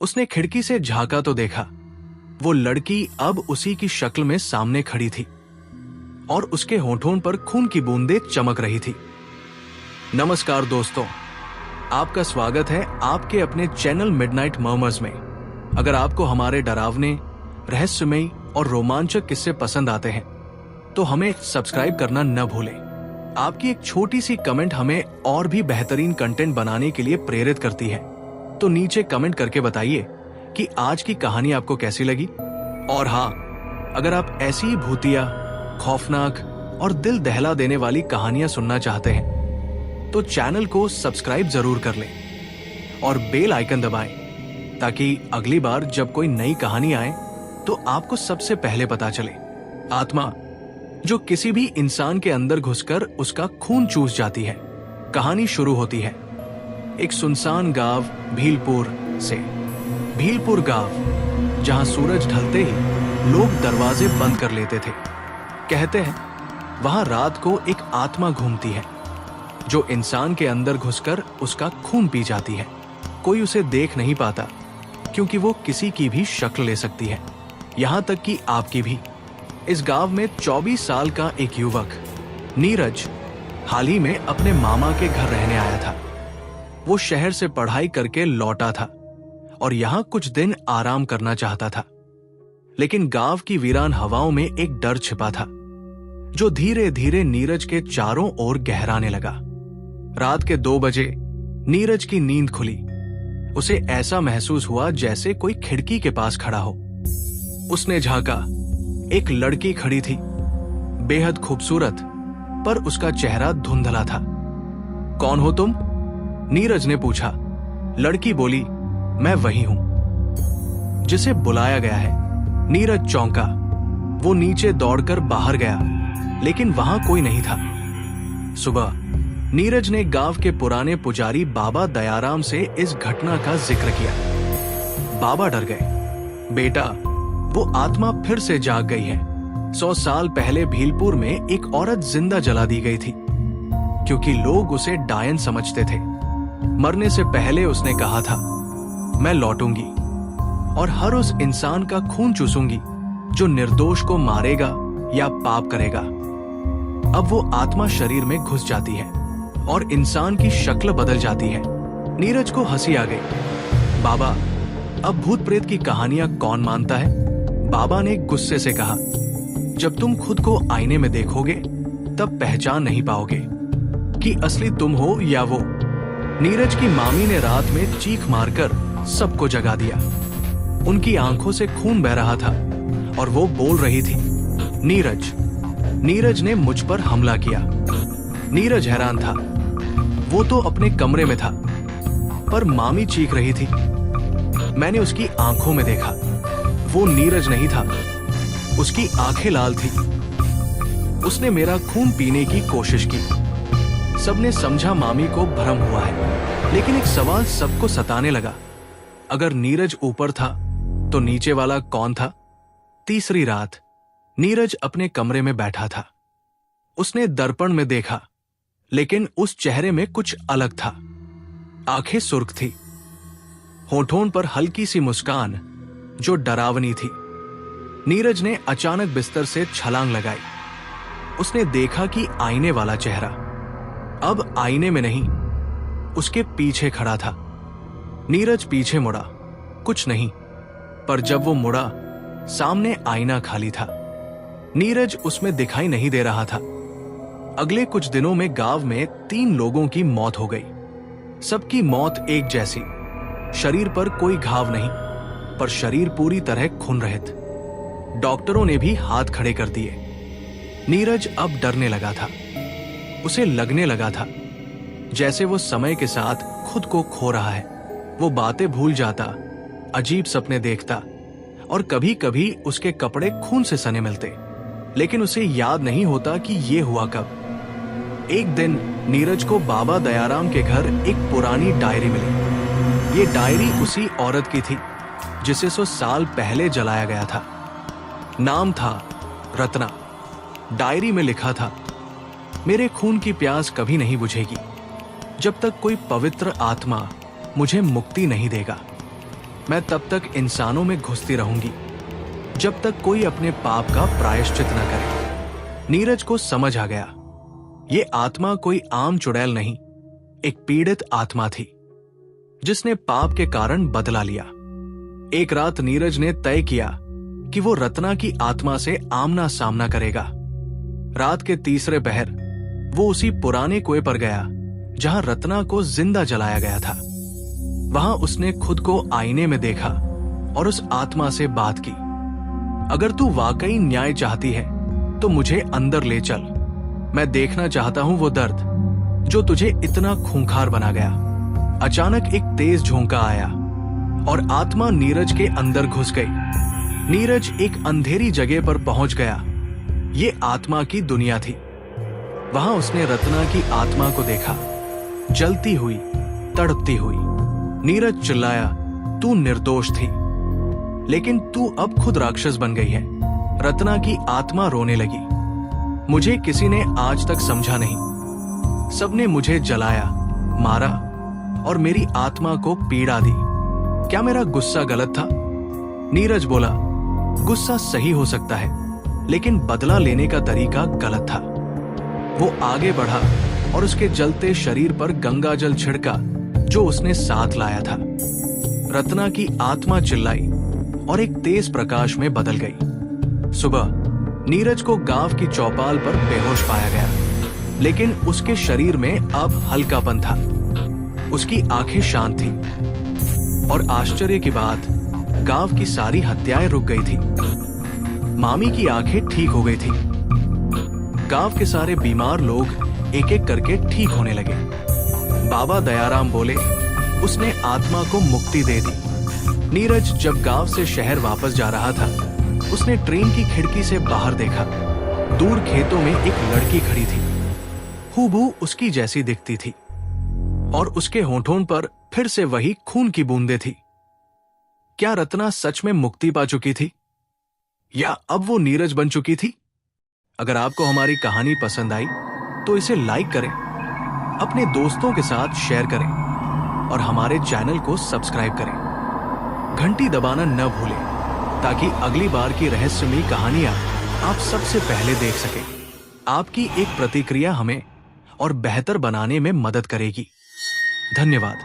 उसने खिड़की से झांका तो देखा वो लड़की अब उसी की शक्ल में सामने खड़ी थी और उसके होठों पर खून की बूंदें चमक रही थी। नमस्कार दोस्तों, आपका स्वागत है आपके अपने चैनल मिडनाइट मर्मर्स में। अगर आपको हमारे डरावने, रहस्यमयी और रोमांचक किस्से पसंद आते हैं तो हमें सब्सक्राइब करना न भूलें। आपकी एक छोटी सी कमेंट हमें और भी बेहतरीन कंटेंट बनाने के लिए प्रेरित करती है, तो नीचे कमेंट करके बताइए कि आज की कहानी आपको कैसी लगी। और हाँ, अगर आप ऐसी ही भूतिया, खौफनाक और दिल दहला देने वाली कहानियां सुनना चाहते हैं तो चैनल को सब्सक्राइब जरूर कर लें और बेल आइकन दबाएं ताकि अगली बार जब कोई नई कहानी आए तो आपको सबसे पहले पता चले। आत्मा जो किसी भी इंसान के अंदर घुसकर उसका खून चूस जाती है। कहानी शुरू होती है एक सुनसान गांव भीलपुर से। भीलपुर गांव, जहां सूरज ढलते ही लोग दरवाजे बंद कर लेते थे। कहते हैं वहां रात को एक आत्मा घूमती है जो इंसान के अंदर घुसकर उसका खून पी जाती है। कोई उसे देख नहीं पाता क्योंकि वो किसी की भी शक्ल ले सकती है, यहां तक कि आपकी भी। इस गांव में 24 साल का एक युवक नीरज हाल ही में अपने मामा के घर रहने आया था। वो शहर से पढ़ाई करके लौटा था और यहां कुछ दिन आराम करना चाहता था, लेकिन गांव की वीरान हवाओं में एक डर छिपा था जो धीरे धीरे नीरज के चारों ओर गहराने लगा। रात के 2 बजे नीरज की नींद खुली। उसे ऐसा महसूस हुआ जैसे कोई खिड़की के पास खड़ा हो। उसने झांका, एक लड़की खड़ी थी, बेहद खूबसूरत, पर उसका चेहरा धुंधला था। कौन हो तुम? नीरज ने पूछा। लड़की बोली, मैं वही हूं जिसे बुलाया गया है। नीरज चौंका। वो नीचे दौड़कर बाहर गया, लेकिन वहां कोई नहीं था। सुबह नीरज ने गांव के पुराने पुजारी बाबा दयाराम से इस घटना का जिक्र किया। बाबा डर गए। बेटा, वो आत्मा फिर से जाग गई है। 100 साल पहले भीलपुर में एक औरत जिंदा जला दी गई थी क्योंकि लोग उसे डायन समझते थे। मरने से पहले उसने कहा था, मैं लौटूंगी और हर उस इंसान का खून चूसूंगी जो निर्दोष को मारेगा या पाप करेगा। अब वो आत्मा शरीर में घुस जाती है और इंसान की शक्ल बदल जाती है। नीरज को हंसी आ गई। बाबा, अब भूत प्रेत की कहानियां कौन मानता है? बाबा ने गुस्से से कहा, जब तुम खुद को आईने में देखोगे तब पहचान नहीं पाओगे कि असली तुम हो या वो। नीरज की मामी ने रात में चीख मारकर सबको जगा दिया। उनकी आंखों से खून बह रहा था और वो बोल रही थी, नीरज, नीरज ने मुझ पर हमला किया। नीरज हैरान था। वो तो अपने कमरे में था, पर मामी चीख रही थी। मैंने उसकी आंखों में देखा, वो नीरज नहीं था, उसकी आंखें लाल थी। उसने मेरा खून पीने की कोशिश की। सबने समझा मामी को भ्रम हुआ है, लेकिन एक सवाल सबको सताने लगा। अगर नीरज ऊपर था तो नीचे वाला कौन था? तीसरी रात नीरज अपने कमरे में बैठा था। उसने दर्पण में देखा, लेकिन उस चेहरे में कुछ अलग था। आंखें सुर्ख थी, होठों पर हल्की सी मुस्कान जो डरावनी थी। नीरज ने अचानक बिस्तर से छलांग लगाई। उसने देखा कि आईने वाला चेहरा अब आईने में नहीं, उसके पीछे खड़ा था। नीरज पीछे मुड़ा, कुछ नहीं, पर जब वो मुड़ा, सामने आईना खाली था। नीरज उसमें दिखाई नहीं दे रहा था। अगले कुछ दिनों में गांव में 3 लोगों की मौत हो गई। सबकी मौत एक जैसी, शरीर पर कोई घाव नहीं, पर शरीर पूरी तरह खून रहित। डॉक्टरों ने भी हाथ खड़े कर दिए। नीरज अब डरने लगा था। उसे लगने लगा था जैसे वो समय के साथ खुद को खो रहा है। वो बातें भूल जाता, अजीब सपने देखता और कभी कभी उसके कपड़े खून से सने मिलते, लेकिन उसे याद नहीं होता कि ये हुआ कब। एक दिन नीरज को बाबा दयाराम के घर एक पुरानी डायरी मिली। ये डायरी उसी औरत की थी जिसे 100 साल पहले जलाया गया था। नाम था रत्ना। डायरी में लिखा था, मेरे खून की प्यास कभी नहीं बुझेगी जब तक कोई पवित्र आत्मा मुझे मुक्ति नहीं देगा। मैं तब तक इंसानों में घुसती रहूंगी जब तक कोई अपने पाप का प्रायश्चित न करे। नीरज को समझ आ गया, ये आत्मा कोई आम चुड़ैल नहीं, एक पीड़ित आत्मा थी जिसने पाप के कारण बदला लिया। एक रात नीरज ने तय किया कि वो रत्ना की आत्मा से आमना सामना करेगा। रात के तीसरे पहर वो उसी पुराने कुएं पर गया जहां रत्ना को जिंदा जलाया गया था। वहां उसने खुद को आईने में देखा और उस आत्मा से बात की, अगर तू वाकई न्याय चाहती है तो मुझे अंदर ले चल। मैं देखना चाहता हूं वो दर्द जो तुझे इतना खूंखार बना गया। अचानक एक तेज झोंका आया और आत्मा नीरज के अंदर घुस गई। नीरज एक अंधेरी जगह पर पहुंच गया। ये आत्मा की दुनिया थी। वहां उसने रत्ना की आत्मा को देखा, जलती हुई, तड़पती हुई। नीरज चिल्लाया, तू निर्दोष थी, लेकिन तू अब खुद राक्षस बन गई है। रत्ना की आत्मा रोने लगी, मुझे किसी ने आज तक समझा नहीं। सबने मुझे जलाया, मारा और मेरी आत्मा को पीड़ा दी। क्या मेरा गुस्सा गलत था? नीरज बोला, गुस्सा सही हो सकता है, लेकिन बदला लेने का तरीका गलत था। वो आगे बढ़ा और उसके जलते शरीर पर गंगा जल छिड़का जो उसने साथ लाया था। रत्ना की आत्मा चिल्लाई और एक तेज प्रकाश में बदल गई। सुबह नीरज को गांव की चौपाल पर बेहोश पाया गया, लेकिन उसके शरीर में अब हल्कापन था। उसकी आंखें शांत थी और आश्चर्य की बात, गांव की सारी हत्याएं रुक गई थी। मामी की आंखें ठीक हो गई थी। गांव के सारे बीमार लोग एक एक करके ठीक होने लगे। बाबा दयाराम बोले, उसने आत्मा को मुक्ति दे दी। नीरज जब गांव से शहर वापस जा रहा था, उसने ट्रेन की खिड़की से बाहर देखा। दूर खेतों में एक लड़की खड़ी थी, हूबहू उसकी जैसी दिखती थी और उसके होंठों पर फिर से वही खून की बूंदें थी। क्या रत्ना सच में मुक्ति पा चुकी थी या अब वो नीरज बन चुकी थी? अगर आपको हमारी कहानी पसंद आई तो इसे लाइक करें, अपने दोस्तों के साथ शेयर करें और हमारे चैनल को सब्सक्राइब करें। घंटी दबाना न भूलें ताकि अगली बार की रहस्यमयी कहानियां आप सबसे पहले देख सकें। आपकी एक प्रतिक्रिया हमें और बेहतर बनाने में मदद करेगी। धन्यवाद।